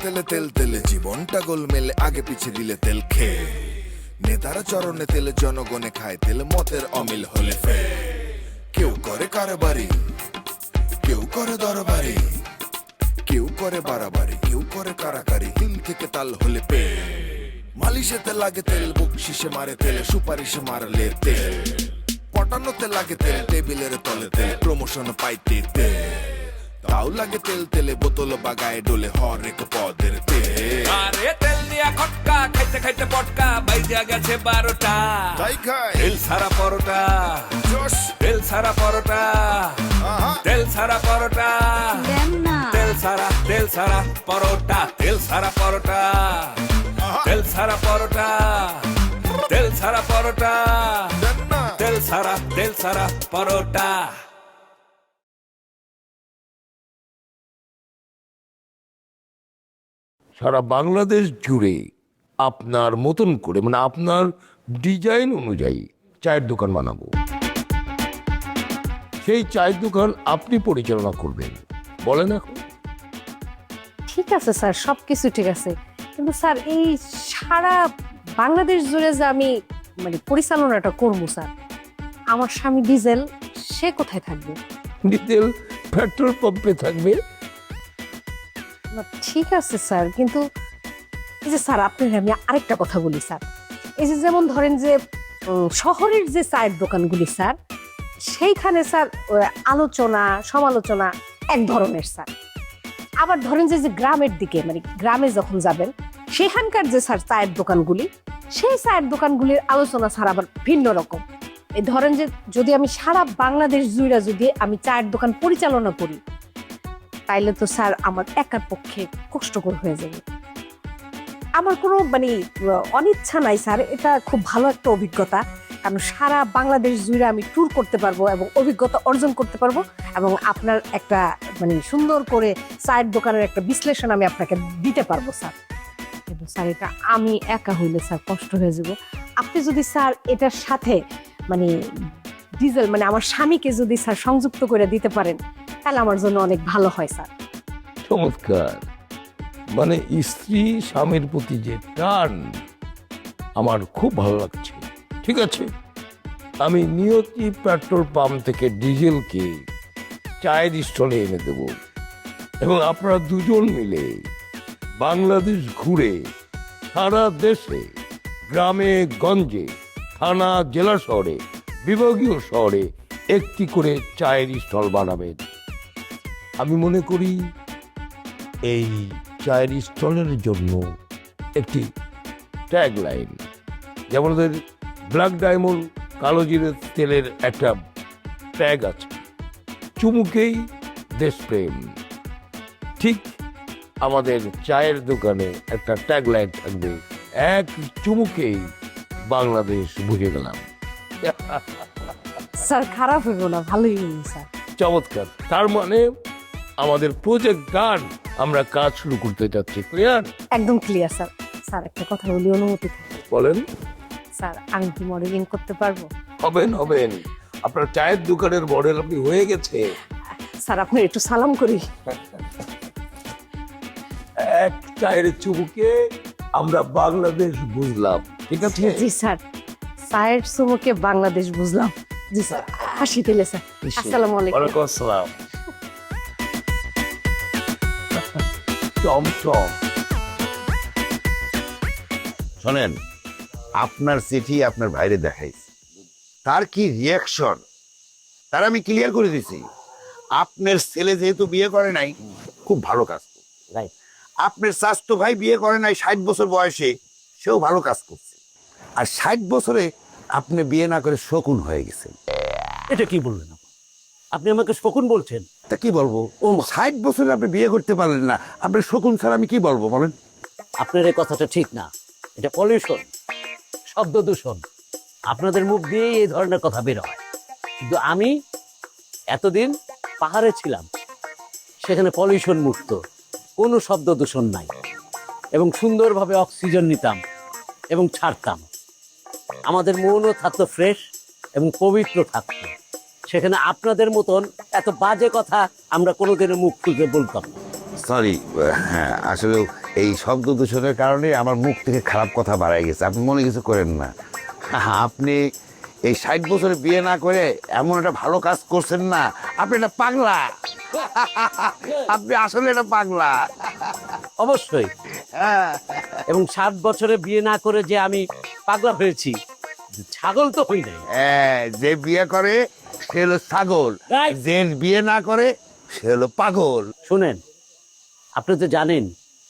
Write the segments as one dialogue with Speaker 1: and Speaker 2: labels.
Speaker 1: তেলে তেল তেলে জীবনটা গোলমেলে, আগে পিছে দিলে তেল খেয়ে। নেতারা চরণে তেলে, জনগণে খায় তেল, মতের অমিল হলে ফে। কেউ করে কারবারি, কেউ করে দরবারি, কেউ করে বাড়াবাড়ি, কেউ করে কারাকারি, তিল থেকে তাল হলে পে। মালিশেতে লাগে তেল, বকশিসে মারে তেল, সুপারিশে মারলে তেল, পটানোতে লাগে তেল, টেবিলের তলে তেল, প্রমোশন পাইতে তেল। তাও লাগে তেল তেলে, বোতল বাগায় ডোলে হরেক পদের তেল।
Speaker 2: আরে তেল দিয়া খটকা খাইতে খাইতে পটকা বাইজা গেছে 12টা।
Speaker 1: তাই খায়
Speaker 2: তেল সারা পরোটা,
Speaker 1: জোশ।
Speaker 2: তেল সারা পরোটা,
Speaker 1: আহা,
Speaker 2: তেল সারা পরোটা,
Speaker 3: দেন না।
Speaker 2: তেল সারা পরোটা, তেল সারা পরোটা,
Speaker 1: আহা,
Speaker 2: তেল সারা পরোটা, তেল সারা পরোটা,
Speaker 1: দেন না।
Speaker 2: তেল সারা পরোটা।
Speaker 4: সারা বাংলাদেশ জুড়ে আপনার মতন করে, মানে আপনার ডিজাইন অনুযায়ী চায়ের দোকান বানাবো। সেই চায়ের দোকান আপনি পরিচালনা করবেন, বলেন এখন।
Speaker 3: ঠিক আছে স্যার, সবকিছু ঠিক আছে, কিন্তু স্যার এই সারা বাংলাদেশ জুড়ে যে আমি মানে পরিচালনাটা করবো স্যার, আমার স্বামী ডিজেল সে কোথায় থাকবে?
Speaker 4: ডিজেল পেট্রোল পাম্পে থাকবে।
Speaker 3: না, ঠিক আছে স্যার, কিন্তু এই যে স্যার আপনার আমি আরেকটা কথা বলি স্যার, এই যে যেমন ধরেন যে শহরের যে চায়ের দোকানগুলি স্যার, সেইখানে স্যার আলোচনা সমালোচনা এক ধরনের স্যার। আবার ধরেন যে যে গ্রামের দিকে, মানে গ্রামে যখন যাবেন সেখানকার যে স্যার চায়ের দোকানগুলি, সেই চায়ের দোকানগুলির আলোচনা স্যার আবার ভিন্ন রকম। এই ধরেন যে যদি আমি সারা বাংলাদেশ জুড়ে যদি আমি চায়ের দোকান পরিচালনা করি, তাইলে তো স্যার আমার একার পক্ষে কষ্টকর হয়ে যাবে। আমার কোনো মানে অনিচ্ছা নাই স্যার, এটা খুব ভালো একটা অভিজ্ঞতা, কারণ সারা বাংলাদেশ জুড়ে আমি ট্যুর করতে পারবো এবং অভিজ্ঞতা অর্জন করতে পারবো, এবং আপনার একটা মানে সুন্দর করে চায়ের দোকানের একটা বিশ্লেষণ আমি আপনাকে দিতে পারবো স্যার। কিন্তু স্যার এটা আমি একা হইলে স্যার কষ্ট হয়ে যাবে। আপনি যদি স্যার এটার সাথে মানে ডিজেল মানে আমার স্বামীকে যদি স্যার সংযুক্ত করে দিতে পারেন, তাহলে আমার জন্য অনেক ভালো হয় স্যার।
Speaker 4: চমৎকার, মানে স্ত্রী স্বামীর প্রতি যে টান আমার খুব ভালো লাগছে। ঠিক আছে, আমি নিয়তি পেট্রোল পাম্প থেকে ডিজেলকে চায়ের স্টলে এনে দেব, এবং আপনারা দুজন মিলে বাংলাদেশ ঘুরে সারা দেশে গ্রামে গঞ্জে থানা জেলা শহরে বিভাগীয় শহরে একটি করে চায়ের স্টল বানাবেন। আমি মনে করি এই চায়ের স্টলের জন্য একটি ট্যাগ লাইন, যেমন ওদের ব্ল্যাক ডায়মন্ড কালো জিরে তেলের একটা ট্যাগ আছে, চুমুকেই দেশপ্রেম। ঠিক আমাদের চায়ের দোকানে একটা ট্যাগ লাইন থাকবে, এক চুমুকেই বাংলাদেশ বুঝে গেলাম।
Speaker 3: স্যার খারাপ হইব না, ভালোই হইব স্যার।
Speaker 4: চমৎকার, তার মানে আমাদের প্রজেক্ট গান আমরা কাজ শুরু করতে যাচ্ছি। ক্লিয়ার?
Speaker 3: একদম ক্লিয়ার স্যার। স্যার একটা কথা বলি, অনুমতি থাকে?
Speaker 4: বলেন।
Speaker 3: স্যার আমি কি মডেলিং করতে পারবো?
Speaker 4: হবেন হবেন, আপনার চায়ের দোকানের মডেল আপনি হয়ে গেছে।
Speaker 3: স্যার আপনার একটু সালাম করি।
Speaker 4: এক চায়ের চুমুকে আমরা বাংলাদেশ বুঝলাম। ঠিক আছে?
Speaker 3: জি স্যার, চায়ের চুমুকে বাংলাদেশ বুঝলাম। জি স্যার, হাসি দিলে স্যার। আসসালামু আলাইকুম।
Speaker 4: ওয়ালাইকুম আসসালাম। চমচম।
Speaker 5: শোনেন, আপনার চিঠি আপনার ভাইরে দেখাইছি, তার কি রিয়াকশন তার আমি ক্লিয়ার করে দিছি। আপনার ছেলে যেহেতু বিয়ে করে নাই, খুব ভালো কাজ করছে। আপনার চাচতো ভাই বিয়ে করে নাই 60 বছর বয়সে, সেও ভালো কাজ করছে। আর 60 বছরে আপনি বিয়ে না করে শকুন হয়ে গেছেন।
Speaker 6: এটা কি বললেন? আপনি আমাকে শকুন বলছেন?
Speaker 5: তা কি বলবো, ও 60 বছরে আপনি বিয়ে করতে পারলেন না, আপনার শকুন ছাড়া আমি কি বলবো বলেন?
Speaker 6: আপনার এই কথাটা ঠিক না, এটা পলিউশন, শব্দ দূষণ। আপনাদের মুখ দিয়ে এই ধরনের কথা বের হয়। কিন্তু আমি এতদিন পাহাড়ে ছিলাম, সেখানে পলিউশন মুক্ত, কোনো শব্দ দূষণ নাই, এবং সুন্দরভাবে অক্সিজেন নিতাম এবং ছাড়তাম। আমাদের মনও থাকতো ফ্রেশ এবং পবিত্র থাকতো। সেখানে আপনাদের মতন এত বাজে কথা আমরা কোনোদিনও মুখ খুলতে বলতাম না।
Speaker 5: সরি, হ্যাঁ আসলে এই শব্দ দূষণের কারণে আমার মুখ থেকে খারাপ কথা বাড়াই গেছে, আপনি মনে কিছু করেন না। আপনি এই 60 বছরে বিয়ে না করে এমন একটা ভালো কাজ করছেন না, আপনি একটা পাগলা। আপনি আসলে একটা পাগলা।
Speaker 6: অবশ্যই। এবং 60 বছরে বিয়ে না করে যে আমি পাগলা হয়েছি, ছাগল তো হই নাই।
Speaker 5: হ্যাঁ, যে বিয়ে করে সে হলো ছাগল,
Speaker 6: Right.
Speaker 5: যে বিয়ে না করে সে হলো পাগল।
Speaker 6: শুনেন, আপনি তো জানেন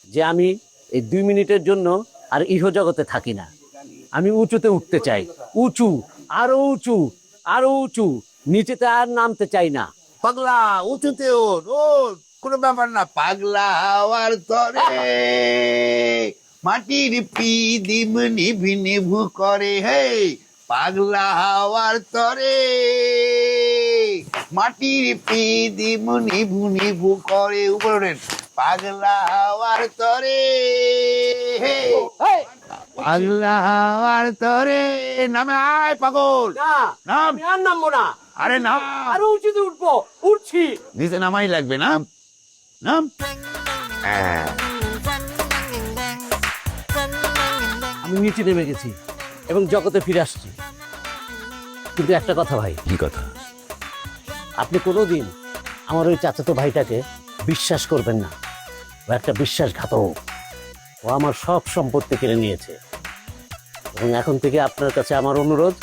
Speaker 6: যে আমি এই 2 মিনিটের জন্য আর ইহজগতে থাকি না। আমি উঁচুতে উঠতে চাই, উঁচু, আরো উঁচু, আরো উঁচু, নিচেতে আর নামতে চাই না।
Speaker 5: পাগলা উঁচুতে ওঠ, ওঠ, কোনো ব্যাপার না। পাগলা হওয়ার তরে মাটির পিদিম নিভি নিভু করে, হে পাগলা হওয়ার তরে মাটির পিদিম নিভু নিভু করে। উপরে ওঠেন। পাগলা হওয়ার তরে, হে পাগলা হওয়ার তরে। নামে আয় পাগল,
Speaker 6: না,
Speaker 5: নাম।
Speaker 6: আমি আর নামবো না।
Speaker 5: আরে নাম।
Speaker 6: আরো উঁচুতে উঠবো, উঠছি।
Speaker 5: নিচে নামাই লাগবে, নাম নাম।
Speaker 6: আমি নিচে নেমে গেছি এবং জগতে ফিরে আসছি। কিন্তু একটা কথা ভাই,
Speaker 5: কি কথা?
Speaker 6: আপনি কোনোদিন আমার ওই চাচাতো ভাইটাকে বিশ্বাস করবেন না। ও একটা বিশ্বাসঘাতক। ও আমার সব সম্পত্তি কেড়ে নিয়েছে। এবং এখন থেকে আপনার কাছে আমার অনুরোধ,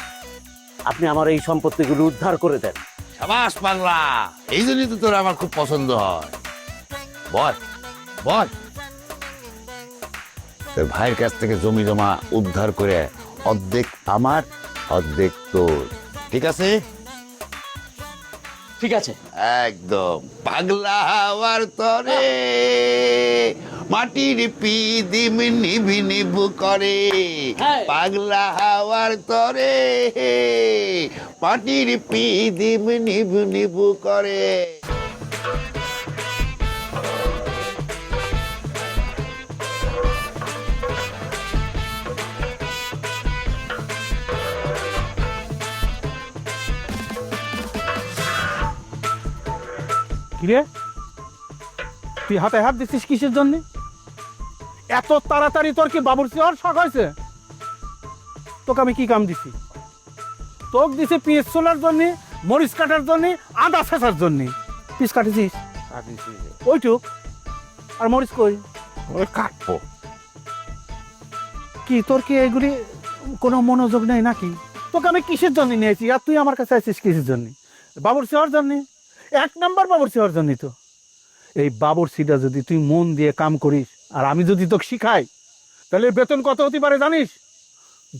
Speaker 6: আপনি আমার এই সম্পত্তিগুলো উদ্ধার করে দেন।
Speaker 5: সাবাস পাগলা, এই জন্যই তো তোর আমার খুব পছন্দ হয়। বল বল, তোর ভাইয়ের কাছ থেকে জমি জমা উদ্ধার করে অর্ধেক আমার, অর্ধেক তোর, ঠিক আছে?
Speaker 6: ঠিক আছে।
Speaker 5: একদম। পাগলা হওয়ার তরে মাটির পিদিম নিভি নিভু করে,
Speaker 6: হ্যাঁ।
Speaker 5: পাগলা হওয়ার তরে মাটির পিদিম নিভু নিভু করে।
Speaker 7: কিরে, তুই হাতে হাত দিচ্ছিস কিসের জন্য? এত তাড়াতাড়ি তোর কি বাবুর্চি হওয়ার শখ হয়েছে? তোকে আমি কি কাম দিছি? তোকে দিছি পিস চলার জন্য, মরিচ কাটার জন্য, আদা ছেঁচার জন্য। পিস কাটেছিস ওইটুক, আর মরিচ কই?
Speaker 5: ওই কাটবো।
Speaker 7: কি তোর কি এগুলি কোনো মনোযোগ নেই নাকি? তোকে আমি কিসের জন্য নিয়েছি আর তুই আমার কাছে আছিস কিসের জন্য? বাবুর্চি হওয়ার জন্য, 1 নাম্বার বাবুর্চি হওয়ার জন্যই তো। এই বাবুর্চিটা যদি তুই মন দিয়ে কাম করিস আর আমি যদি তোকে শিখাই, তাহলে বেতন কত হতে পারে জানিস?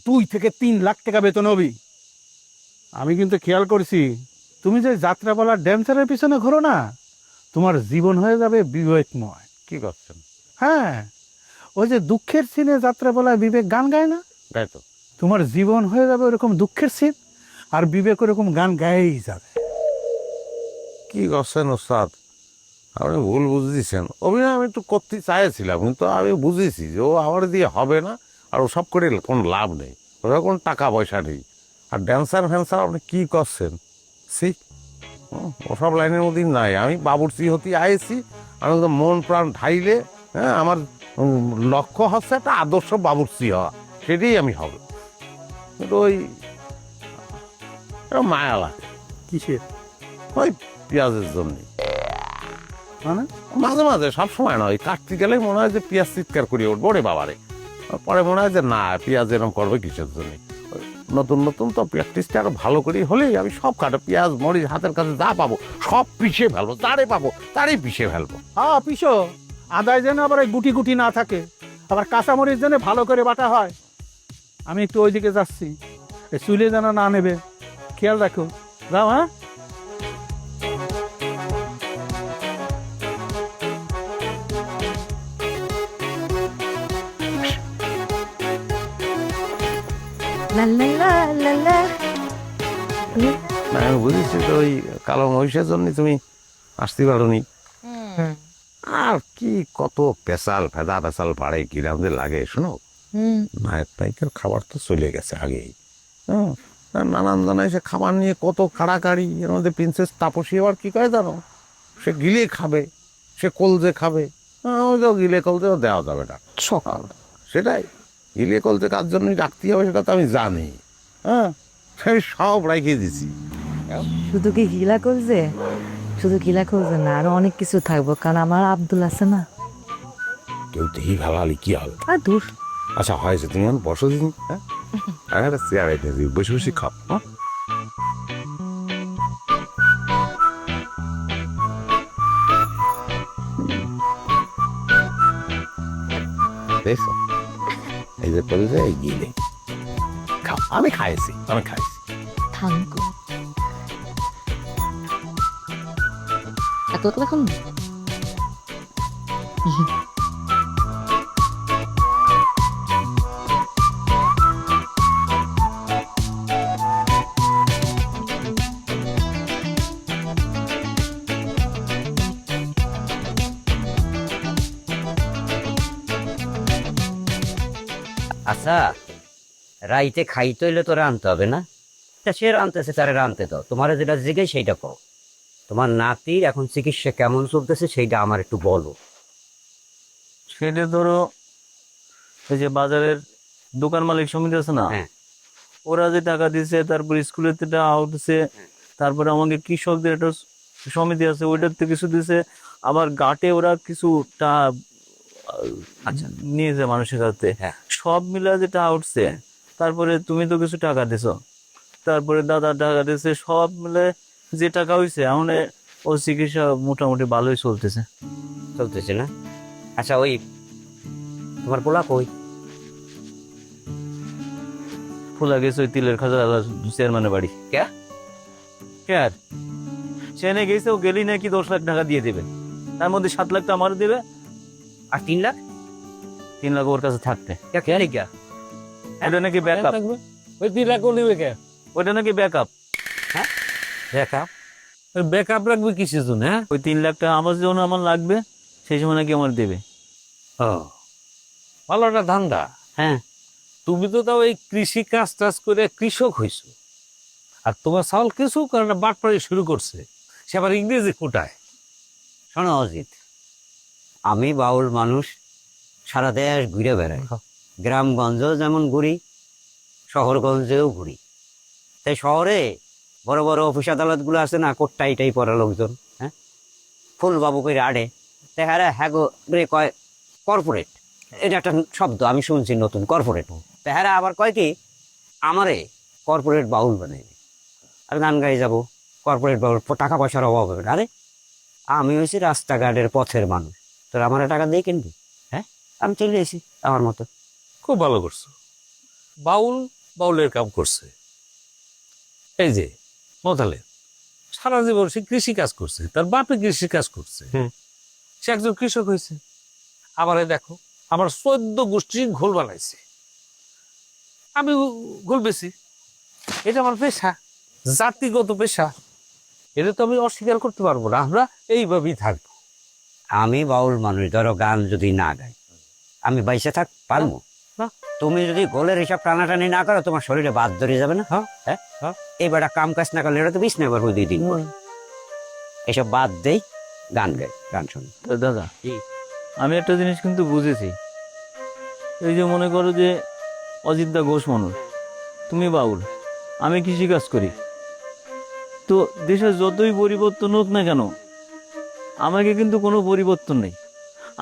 Speaker 7: 2 থেকে 3 লাখ টাকা বেতন হবি। আমি কিন্তু খেয়াল করছি, তুমি যে যাত্রাপালার ড্যান্সারের পিছনে ঘোরো না, তোমার জীবন হয়ে যাবে বিবেকময়।
Speaker 5: কি করছেন?
Speaker 7: হ্যাঁ, ওই যে দুঃখের সিনে যাত্রাপালায় বিবেক গান গায় না,
Speaker 5: তাই তো।
Speaker 7: তোমার জীবন হয়ে যাবে ওরকম দুঃখের সিন, আর বিবেক ওরকম গান গায়েই যাবে।
Speaker 4: কি করছেন ওস্তাদ? আপনি ভুল বুঝতেছেন। অভিনয় আমি একটু করতে চাইছিলাম, কিন্তু আমি বুঝেছি যে ও আমার দিয়ে হবে না, আর ও সব করে কোনো লাভ নেই, ওরা কোনো টাকা পয়সা নেই। আর ড্যান্সার ফ্যান্সার আপনি কি করছেন? সি ওসব লাইনের মধ্যে নাই। আমি বাবুর্চি হতে আইছি, আমি একদম মন প্রাণ ঢাইলে, হ্যাঁ, আমার লক্ষ্য হচ্ছে একটা আদর্শ বাবুর্চি হওয়া, সেটাই আমি হব। কিন্তু ওই মায়া লাগে
Speaker 7: কিসের?
Speaker 4: ওই পেঁয়াজের জন্য।
Speaker 7: মানে
Speaker 4: মাঝে মাঝে, সব সময় নয়, কাটতে গেলে মনে হয় যে পেঁয়াজ চিৎকার করিয়ে উঠবো রে বাবারে। পরে মনে হয় যে না, পেঁয়াজ এরকম করবে কিসের জন্য। নতুন নতুন তো প্র্যাকটিসটা আরো ভালো করে হলেই আমি সব কাটো, পেঁয়াজ মরিচ হাতের কাছে যা পাবো সব পিষে ফেলবো, তারে পাবো তারই পিষে ফেলবো।
Speaker 7: হ্যাঁ পিসো, আদায় যেন আবার এই গুটি গুটি না থাকে, আবার কাঁচামরিচ যেন ভালো করে বাটা হয়। আমি একটু ওইদিকে যাচ্ছি, এই চুলে যেন না নেবে, খেয়াল রাখো। যাও। হ্যাঁ,
Speaker 3: লা লা লা লা লা।
Speaker 4: না, আমি বুঝেছি তো ওই কালো মহিষের জন্য তুমি আসতে পারো নি। আর কি কত পেশাল ফেদা পেশাল পাড়ে কিরাম যে লাগে। শোনো, নায়ক নায়িকার খাবার তো চলে গেছে আগেই। হ্যাঁ, আর নানান জানা এসে খাবার নিয়ে কত কাড়াকাড়ি। এর মধ্যে প্রিন্সেস তাপসী আবার কি করে জানো, সে গিলে খাবে, সে কলজে খাবে, আমাকে গিলে কলতেও দেওয়া যাবে না।
Speaker 3: সকাল
Speaker 4: সেটাই, গিলে কলতে কার জন্যই রাখতে হবে সেটা তো আমি জানি। হ্যাঁ, আমি সব রাখিয়ে দিছি।
Speaker 8: শুধু কি গিলা করছে? শুধু গিলা করছে না, আরো অনেক কিছু থাকবো, কারণ আমার আব্দুল আছে না।
Speaker 4: কেউ দেখি ভালালি কি হবে।
Speaker 8: আর দূর।
Speaker 4: আচ্ছা হয়েছে, তুমি এখন বসো দিন। হ্যাঁ, আমি একটা চেয়ার এনে দিই, বসে বসে খাও। হ্যাঁ, দেখছো এই যে বলছে গিলে খাও। আমি খাইছি।
Speaker 8: থাঙ্ক। এত এখন
Speaker 6: আচ্ছা, রাইতে খাইতে হইলে তো রানতে হবে না? তা সে রানতেছে, তারে রানতে দাও। তোমার যেটা জিজ্ঞেস সেইটা কও। তোমার নাতির এখন চিকিৎসা কেমন চলতেছে সেইটা আমার একটু বলো।
Speaker 9: সেটা ধরো, এই যে বাজারের দোকান মালিক সমিতি আছে না,
Speaker 6: হ্যাঁ।
Speaker 9: ওরা যে টাকা দিছে, তারপর স্কুলের থেকে আউট দিছে, তারপরে আমাকে কৃষকদের একটা সমিতি আছে ওইটাতে কিছু দিছে, আবার ঘাটে ওরা কিছুটা
Speaker 6: আচ্ছা।
Speaker 9: নিয়েছে মানুষের কাছে।
Speaker 6: হ্যাঁ।
Speaker 9: সব মিলা যেটা উঠছে, তারপরে তুমি তো কিছু টাকা দিছো, তারপরে দাদা টাকা দিছে, সব মিলে যে টাকা হয়েছে এখন ও চিকিৎসা মোটামুটি ভালোই চলতেছে।
Speaker 6: চলতেছে না? আচ্ছা, ওই তোমার পোলা কই?
Speaker 9: খোলা গেছে ওই তিলের খাজা চেয়ারম্যানের বাড়ি।
Speaker 6: কে?
Speaker 9: কে আর চেনে গেছে, ও গেলি নাকি 10 লাখ টাকা দিয়ে দেবে, তার মধ্যে 7 লাখ তো আমার দেবে,
Speaker 6: আর 3 লাখ?
Speaker 9: 3 লাখ ওর কাছে থাকতে।
Speaker 6: কে লিখা?
Speaker 9: ওটা নাকি ব্যাকআপ,
Speaker 2: ওই 3 লাখ নেবে কে?
Speaker 9: ওটা নাকি ব্যাকআপ।
Speaker 6: দেখা
Speaker 2: ওই ব্যাকআপ রাখবে কিসের জন্য? হ্যাঁ,
Speaker 9: ওই 3 লাখ টাকা আমার যখন আমার লাগবে সেই সময় নাকি আমার দেবে।
Speaker 2: ও ভালো একটা ধান্দা।
Speaker 6: হ্যাঁ।
Speaker 2: তুমি তো তাও এই কৃষি কাজ টাজ করে কৃষক হইছো, আর তোমার চাউল কিছু করে না, বাটপাড়ি শুরু করছে, সে আবার ইংরেজি কোটায়।
Speaker 6: শোনো অজিত, আমি বাউল মানুষ, সারা দেশ ঘুরে বেড়াই, গ্রামগঞ্জেও যেমন ঘুরি, শহরগঞ্জেও ঘুরি। তাই শহরে বড় বড় অফিস আদালত গুলো আছে না, কোটটাইটাই পড়া লোকজন, হ্যাঁ, ফুল বাবু করে আড়ে, দেখা হ্যাগো রে কয় কর্পোরেট। এটা একটা শব্দ আমি শুনছি নতুন, কর্পোরেট। তেহারা আবার কয় কি আমারে কর্পোরেট বাউল বানাই, আর গান গাই যাবো কর্পোরেট বাউল, টাকা পয়সার অভাব হবে না। আরে আমি হয়েছি রাস্তাঘাটের পথের মানুষ, তোর আমার টাকা দিয়ে কিনবি? হ্যাঁ, আমি চলে এসেছি আমার মতো।
Speaker 2: খুব ভালো করছো। বাউল বাউলের কাম করছে। এই যে মোতালে সারা জীবন সে কৃষি কাজ করছে, তার বাপে কৃষি কাজ করছে, সে একজন কৃষক হয়েছে। আবার এই দেখো, আমার 14 গোষ্ঠী ঘোল বানাইছে, আমি ঘোল বেশি। এটা আমার পেশা, জাতিগত পেশা, এটা তো আমি অস্বীকার করতে পারবো না। আমরা এইভাবেই থাকবো।
Speaker 6: আমি বাউল মানুষ, ধরো গান যদি না গাই আমি বাইসে থাক পারবো
Speaker 2: না।
Speaker 6: তুমি যদি গোলের হিসাব টানাটানি না করো, তোমার শরীরে বাদ ধরে যাবে না?
Speaker 2: হ্যাঁ,
Speaker 6: হ্যাঁ,
Speaker 2: হ্যাঁ।
Speaker 6: এইবার কাম কাজ না করলে এটা তো বিষ নেবার 2 দিন পর। এসব বাদ দেই, গান গাই, গান শুনি।
Speaker 9: তা দাদা,
Speaker 6: কি?
Speaker 9: আমি একটা জিনিস কিন্তু বুঝেছি, এই যে মনে করো যে অজিতদা ঘোষ মানুষ, তুমি বাউল, আমি কৃষিকাজ করি, তো দেশের যতই পরিবর্তন হোক না কেন আমাকে কিন্তু কোনো পরিবর্তন নেই,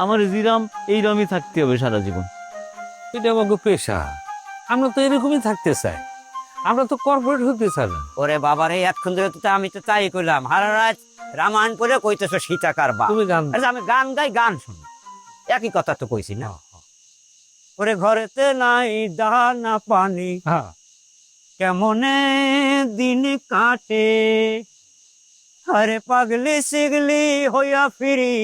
Speaker 9: আমার জিরাম এইরকমই থাকতে হবে সারা জীবন।
Speaker 2: এটা আমাকে পেশা, আমরা তো এরকমই থাকতে চাই, আমরা তো কর্পোরেট হতে চাই না।
Speaker 6: ওরে বাবারে, এতক্ষণ ধরে তো আমি তো তাই করলাম, হারা রাত রামায়ণ পড়ে কইতেছো সীতাকার বা।
Speaker 2: তুমি গান
Speaker 6: আরে আমি গান গাই, গান শুনি, একই কথা তো কইছি না? ওরে ঘরেতে নাই দানা পানি,
Speaker 2: হ্যাঁ,
Speaker 6: কেমনে দিন কাটে, আরে পাগলি সিগলি হইয়া ফিরি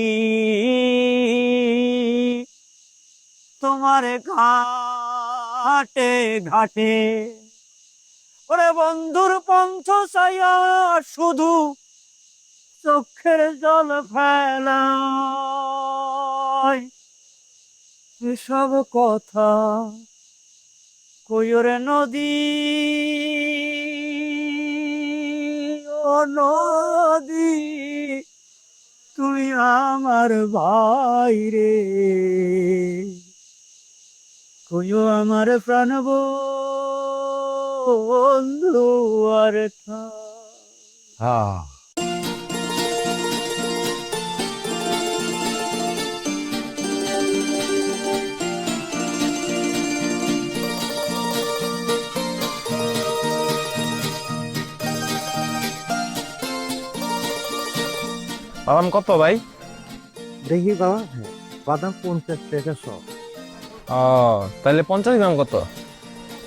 Speaker 6: তোমার ঘাটে ঘাটে। ওরে বন্ধুর পন্থ চাইয়া শুধু চোখের জল ফেলায়, এসব কথা কইরে নদী, ও নদী
Speaker 7: তুই আমার ভাই রে, কইও আমার প্রাণ বন্ধু আর হ্যাঁ।
Speaker 9: বাদাম কত ভাই?
Speaker 7: দেখি বাবা, বাদাম 50 টাকা সব।
Speaker 9: ও তাহলে 50 গ্রাম কত?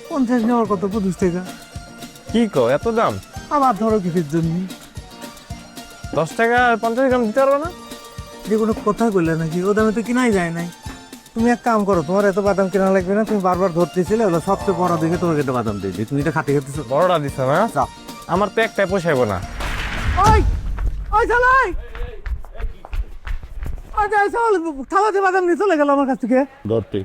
Speaker 7: 50 নেওয়ার কত 25 টাকা।
Speaker 9: কি কো এত দাম?
Speaker 7: আবার ধরো কিসের জন্য?
Speaker 9: 10 টাকা আর 50 গ্রাম দিতে পারবো না?
Speaker 7: যে কোনো কথা কইলে নাকি, ও দামে তো কিনাই যায় নাই। তুমি এক কাম করো, তোমার এত বাদাম কেনা লাগবে না, তুমি বারবার ধরতেছিলে, ওটা সবচেয়ে বড় দেখে তোমাকে একটা বাদাম দিয়ে দিই, তুমি এটা খাতে খেতেছো।
Speaker 9: বড়টা দিছ না?
Speaker 7: যাও।
Speaker 9: আমার তো একটাই পোষাইবো না।
Speaker 7: ওই ওই চালাই, ওই চাল থালাতে বাদাম নিয়ে চলে গেল আমার কাছ থেকে।
Speaker 4: ধরতে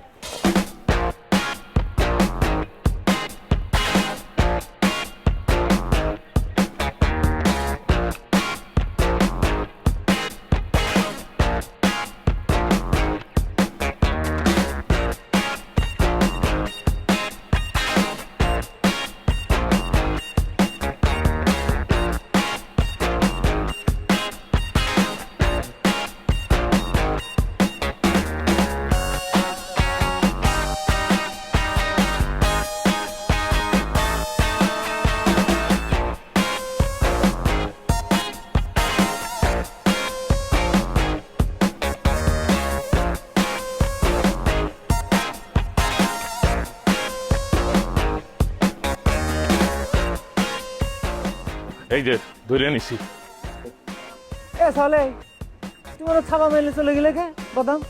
Speaker 10: এই যে ধরে নিছি।
Speaker 7: এ চলে, তুমি ওরা ছাপা মেলে চলে গেলে কে বাদাম?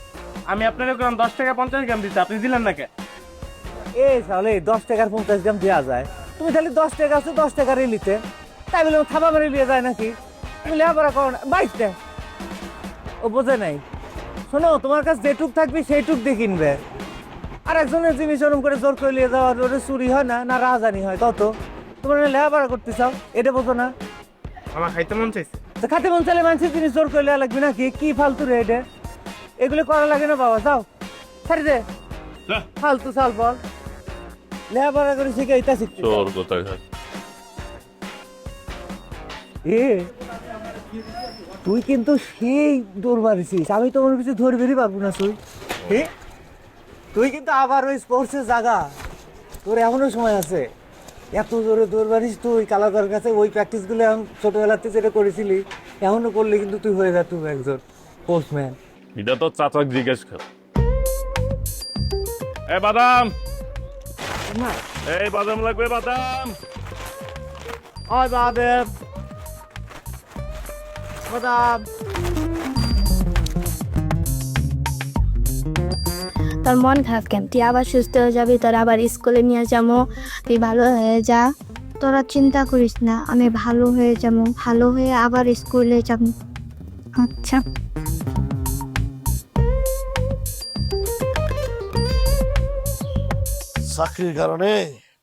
Speaker 9: আমি আপনার গ্রাম 10 টাকা 50 গ্রাম দিতে, আপনি দিলেন না কে?
Speaker 7: এ চলে 10 টাকার 50 গ্রাম দেওয়া যায়, তুমি তাহলে 10 টাকা আছে 10 টাকার নিতে, তাই বলে ছাপা মেরে নিয়ে যায় নাকি? তুমি লেখাপড়া করো না, 22 টাকা। ও বোঝে নাই। শোনো, তোমার কাছে যেটুক থাকবে সেইটুক দিয়ে কিনবে। আর একজনের জিনিস ওরম করে জোর করে নিয়ে যাওয়ার ওটা চুরি হয় না, না রাজানি হয়, তত তোমার লেখাপড়া করতে চাও, এটা বোঝো না?
Speaker 9: আমার খাইতে মন চাইছে।
Speaker 7: তো খাতে মন চাইলে মানুষের জিনিস জোর করে নেওয়া লাগবে নাকি? কি ফালতু রে এটা, এগুলো করা লাগে না বাবা, যাও ছাড়ি দে ফালতু চাল বল, লেখাপড়া করে শিখে এটা শিখতে চাও।
Speaker 10: চোর কোথায়?
Speaker 7: এ তুই কিন্তু সেই দৌড় মারিছিস, আমি তো মনে কিছু ধরবেরই পারবো না। তুই কিন্তু আবার ওই স্পোর্টসের জায়গা, তোর এখনো সময় আছে। এত জোরে দৌড় মারিস তুই, কালাকার কাছে ওই প্র্যাকটিসগুলো এখন ছোটবেলাতে যেটা করেছিলি এখনো করলে কিন্তু তুই হয়ে যা তুই একজন স্পোর্টসম্যান।
Speaker 10: এটা তো চাচাক জিজ্ঞেস কর। এ বাদাম, এই বাদাম লাগবে, বাদাম।
Speaker 7: ওই বাদাম বাদাম।
Speaker 11: তোর মন খারাপ কেন? তুই আবার সুস্থ হয়ে যাবি, তোর আবার স্কুলে নিয়ে যাবো, তুই ভালো হয়ে যা, তোরা চিন্তা করিস না, আমি ভালো হয়ে যাবো, ভালো হয়ে আবার স্কুলে যাব। আচ্ছা
Speaker 5: চাকরির কারণে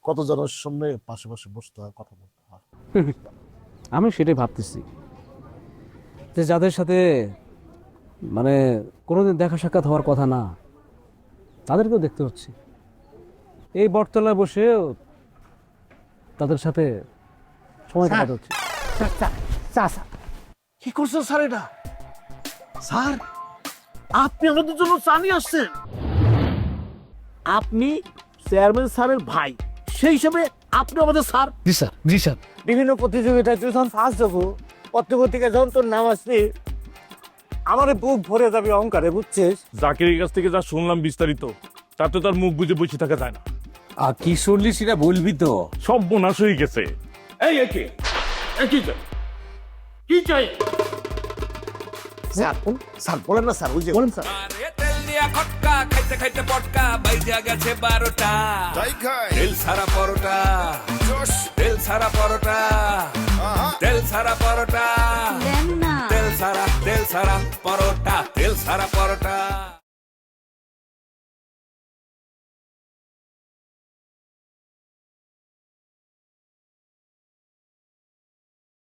Speaker 5: কত জনের সামনে পাশে পাশে বসতে হয়, কথা বলতে হয়।
Speaker 6: আমি সেটাই ভাবতেছি যে যাদের সাথে মানে কোনোদিন দেখা সাক্ষাৎ হওয়ার কথা না, তাদেরকেও দেখতে হচ্ছে। এই বটতলায় বসে তাদের সাথে সময় কাটাতে হচ্ছে।
Speaker 5: কি করছেন স্যার এটা? স্যার, আপনি আমাদের জন্য চা নিয়ে আসছেন? আপনি চেয়ারম্যান স্যারের ভাই, সেই হিসাবে আপনি আমাদের স্যার।
Speaker 7: জি স্যার, জি স্যার। বিভিন্ন প্রতিযোগিতায় তুই যখন ফার্স্ট যাবো, পত্রপত্রিকায় যখন তোর নাম আসবে, আমার বুক ভরে যাবে অহংকারে, বুঝছিস?
Speaker 10: জাকিরের কাছ থেকে যা শুনলাম বিস্তারিত, তাতে তার মুখ বুঝে বসে থাকা যায় না।
Speaker 6: আর কি শুনলি সেটা বলবি তো।
Speaker 10: সব বোনাস হয়ে গেছে। এই একে কি চাই? কি চাই?
Speaker 5: স্যার স্যার বলেন না স্যার, ওই যে বলেন স্যার।
Speaker 1: তেল দিয়া খটকা খাইতে খাইতে পটকা বাইজা গেছে 12টা। তাই খাই তেল সারা পরোটা, তেল সারা পরোটা, তেল সারা পরোটা, তেল সারা পরোটা, তেল সারা পরোটা।